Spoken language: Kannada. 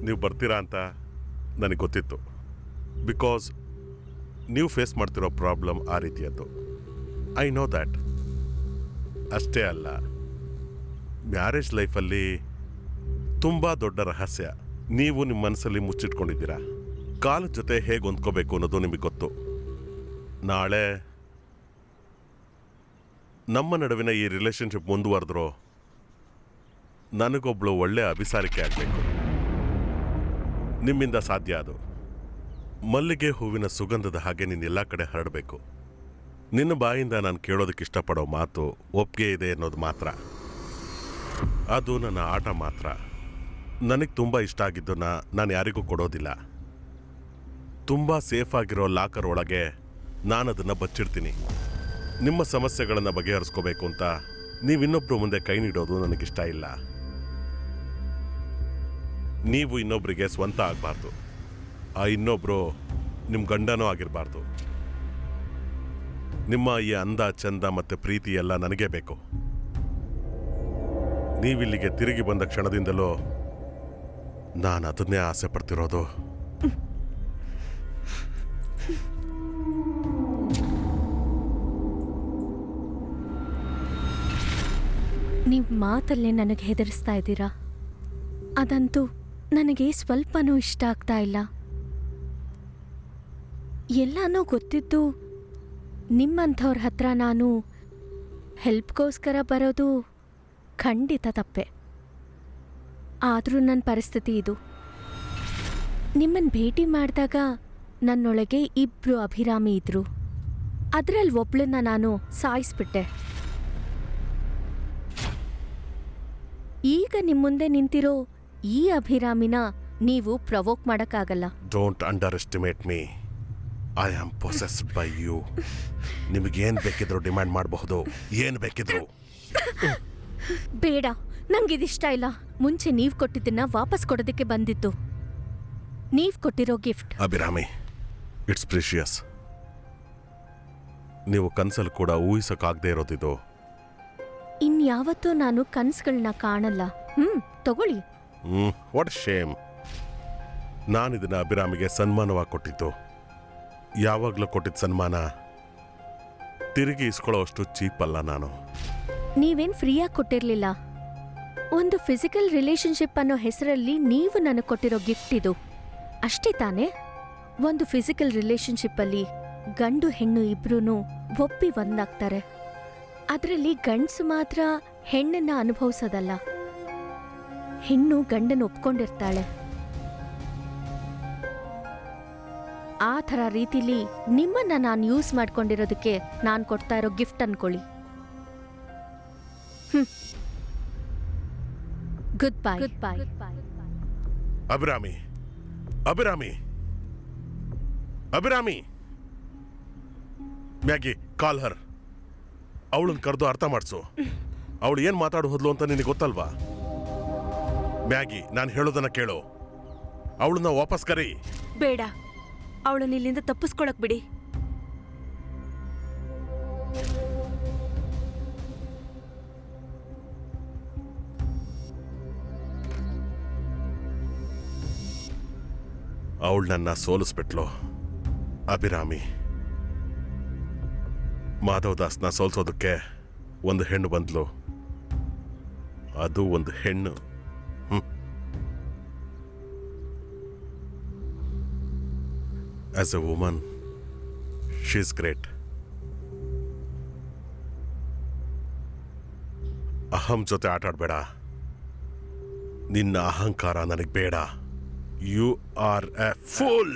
ನೀವು ಬರ್ತೀರಾ ಅಂತ ನನಗೆ ಗೊತ್ತಿತ್ತು. ಬಿಕಾಸ್ ನೀವು ಫೇಸ್ ಮಾಡ್ತಿರೋ ಪ್ರಾಬ್ಲಮ್ ಆ ರೀತಿಯದ್ದು. I know that. ಅಷ್ಟೇ ಅಲ್ಲ, ಮ್ಯಾರೇಜ್ ಲೈಫಲ್ಲಿ ತುಂಬ ದೊಡ್ಡ ರಹಸ್ಯ ನೀವು ನಿಮ್ಮ ಮನಸ್ಸಲ್ಲಿ ಮುಚ್ಚಿಟ್ಕೊಂಡಿದ್ದೀರಾ. ಕಾಲದ ಜೊತೆ ಹೇಗೆ ಹೊಂದ್ಕೋಬೇಕು ಅನ್ನೋದು ನಿಮಗೆ ಗೊತ್ತು. ನಾಳೆ ನಮ್ಮ ನಡುವಿನ ಈ ರಿಲೇಷನ್ಶಿಪ್ ಮುಂದುವರೆದ್ರೂ ನನಗೊಬ್ಳು ಒಳ್ಳೆ ಅಭಿಸಾರಿಕೆ ಆಗಬೇಕು. ನಿಮ್ಮಿಂದ ಸಾಧ್ಯ ಅದು. ಮಲ್ಲಿಗೆ ಹೂವಿನ ಸುಗಂಧದ ಹಾಗೆ ನೀನು ಎಲ್ಲ ಕಡೆ ಹರಡಬೇಕು. ನಿನ್ನ ಬಾಯಿಂದ ನಾನು ಕೇಳೋದಕ್ಕೆ ಇಷ್ಟಪಡೋ ಮಾತು ಒಪ್ಪಿಗೆ ಇದೆ ಅನ್ನೋದು ಮಾತ್ರ. ಅದು ನನ್ನ ಆಟ ಮಾತ್ರ. ನನಗೆ ತುಂಬ ಇಷ್ಟ ಆಗಿದ್ದನ್ನು ನಾನು ಯಾರಿಗೂ ಕೊಡೋದಿಲ್ಲ. ತುಂಬ ಸೇಫ್ ಆಗಿರೋ ಲಾಕರ್ ಒಳಗೆ ನಾನು ಅದನ್ನು ಬಚ್ಚಿಡ್ತೀನಿ. ನಿಮ್ಮ ಸಮಸ್ಯೆಗಳನ್ನು ಬಗೆಹರಿಸ್ಕೋಬೇಕು ಅಂತ ನೀವು ಇನ್ನೊಬ್ಬರು ಮುಂದೆ ಕೈ ನೀಡೋದು ನನಗಿಷ್ಟ ಇಲ್ಲ. ನೀವು ಇನ್ನೊಬ್ಬರಿಗೆ ಸ್ವಂತ ಆಗಬಾರ್ದು. ಆ ಇನ್ನೊಬ್ಬರು ನಿಮ್ಮ ಗಂಡನೂ ಆಗಿರಬಾರ್ದು. ನಿಮ್ಮ ಈ ಅಂದ ಚಂದ ಮತ್ತು ಪ್ರೀತಿ ಎಲ್ಲ ನನಗೇ ಬೇಕು. ನೀವಿಲ್ಲಿಗೆ ತಿರುಗಿ ಬಂದ ಕ್ಷಣದಿಂದಲೂ ನಾನು ಅದನ್ನೇ ಆಸೆ ಪಡ್ತಿರೋದು. ನೀವು ಮಾತಲ್ಲೇ ನನಗೆ ಹೆದರಿಸ್ತಾ ಇದ್ದೀರಾ. ಅದಂತೂ ನನಗೆ ಸ್ವಲ್ಪನೂ ಇಷ್ಟ ಆಗ್ತಾ ಇಲ್ಲ. ಎಲ್ಲನೂ ಗೊತ್ತಿದ್ದು ನಿಮ್ಮಂಥವ್ರ ಹತ್ರ ನಾನು ಹೆಲ್ಪ್ಗೋಸ್ಕರ ಬರೋದು ಖಂಡಿತ ತಪ್ಪೆ. ಆದರೂ ನನ್ನ ಪರಿಸ್ಥಿತಿ ಇದು. ನಿಮ್ಮನ್ನು ಭೇಟಿ ಮಾಡಿದಾಗ ನನ್ನೊಳಗೆ 2 ಅಭಿರಾಮಿ ಇದ್ರು. ಅದರಲ್ಲಿ ಒಬ್ಳನ್ನ ನಾನು ಸಾಯಿಸ್ಬಿಟ್ಟೆ. ಈಗ ನಿಮ್ಮ ಮುಂದೆ ನಿಂತಿರೋ ಈ ಅಭಿರಾಮಿನ ನೀವು ಪ್ರವೋಕ್ ಮಾಡೋಕ್ಕಾಗಲ್ಲ. Don't underestimate me. I am possessed by you. ನಿಮಗೇನು ಬೇಕಿದ್ರು ಡಿಮ್ಯಾಂಡ್ ಮಾಡಬಹುದು, ಏನು ಬೇಕಿದ್ರು. ಬೇಡ, ನಂಗಿದಿಷ್ಟ ಇಲ್ಲ. ಮುಂಚೆ ನೀವು ಕೊಟ್ಟಿದ್ದನ್ನ ವಾಪಸ್ ಕೊಡೋದಕ್ಕೆ ಬಂದಿತ್ತು. ನೀವು ಕೊಟ್ಟಿರೋ ಗಿಫ್ಟ್. Abhirami, it's precious. ನೀವು ಕನ್ಸಲ್ಲಿ ಕೂಡ ಊಹಿಸೋಕ್ಕಾಗದೇ ಇರೋದಿದು. ಇನ್ಯಾವತ್ತೂ ನಾನು ಕನ್ಸುಗಳನ್ನ ಕಾಣಲ್ಲ. ತಗೊಳ್ಳಿ. What Shem. ನಾನಿದನ್ನ ಅಭಿರಾಮಿಗೆ ಸನ್ಮಾನವಾಗಿ ಕೊಟ್ಟಿದ್ದು. ಯಾವಾಗಲೂ ಕೊಟ್ಟಿದ್ದ ಸನ್ಮಾನ ತಿರುಗಿ ಇಸ್ಕೊಳ್ಳೋ ಅಷ್ಟು ಚೀಪ್ ಅಲ್ಲ ನಾನು. ನೀವೇನು ಫ್ರೀಯಾಗಿ ಕೊಟ್ಟಿರಲಿಲ್ಲ. ಒಂದು ಫಿಸಿಕಲ್ ರಿಲೇಶನ್ಶಿಪ್ ಅನ್ನೋ ಹೆಸರಲ್ಲಿ ನೀವು ನನಗೆ ಕೊಟ್ಟಿರೋ ಗಿಫ್ಟ್ ಇದು ಅಷ್ಟೇ ತಾನೇ. ಒಂದು ಫಿಸಿಕಲ್ ರಿಲೇಶನ್ಶಿಪ್ಪಲ್ಲಿ ಗಂಡು ಹೆಣ್ಣು ಇಬ್ರೂ ಒಪ್ಪಿ ಒಂದಾಗ್ತಾರೆ. ಅದರಲ್ಲಿ ಗಂಡಸು ಮಾತ್ರ ಹೆಣ್ಣನ್ನ ಅನುಭವಿಸೋದಲ್ಲ, ಹೆಣ್ಣು ಗಂಡನ ಒಪ್ಕೊಂಡಿರ್ತಾಳೆ. ಆ ಥರ ರೀತಿಲಿ ನಿಮ್ಮನ್ನ ನಾನು ಯೂಸ್ ಮಾಡ್ಕೊಂಡಿರೋದಕ್ಕೆ ನಾನು ಕೊಡ್ತಾ ಇರೋ ಗಿಫ್ಟ್ ಅನ್ಕೊಳ್ಳಿ. Good bye. Good bye. Abhirami, Abhirami, Abhirami. Maggie, call her. ಅವಳನ್ನ ಕರೆದು ಅರ್ಥ ಮಾಡಿಸು. ಅವಳು ಏನು ಮಾತಾಡು ಹೋದ್ಲು ಅಂತ ನಿನಗೆ ಗೊತ್ತಲ್ವಾ? ಮ್ಯಾಗಿ, ನಾನು ಹೇಳೋದನ್ನ ಕೇಳು. ಅವಳನ್ನ ವಾಪಸ್ ಕರಿ. ಬೇಡ, ಅವಳನ್ನ ಇಲ್ಲಿಂದ ತಪ್ಪಿಸ್ಕೊಳಕ್ ಬಿಡಿ. ಅವಳು ನನ್ನ ಸೋಲಿಸ್ಬಿಟ್ಲು. ಅಭಿರಾಮಿ, ಮಾಧವ್ ದಾಸ್ನ ಸೋಲ್ಸೋದಕ್ಕೆ ಒಂದು ಹೆಣ್ಣು ಬಂದ್ಲು. ಅದು ಒಂದು ಹೆಣ್ಣು. As a woman she is great. ಅಹಂ ಜೊತೆ ಆಟ ಆಡಬೇಡ. ನಿನ್ನ ಅಹಂಕಾರ ನನಗೆ ಬೇಡ. You are a pool.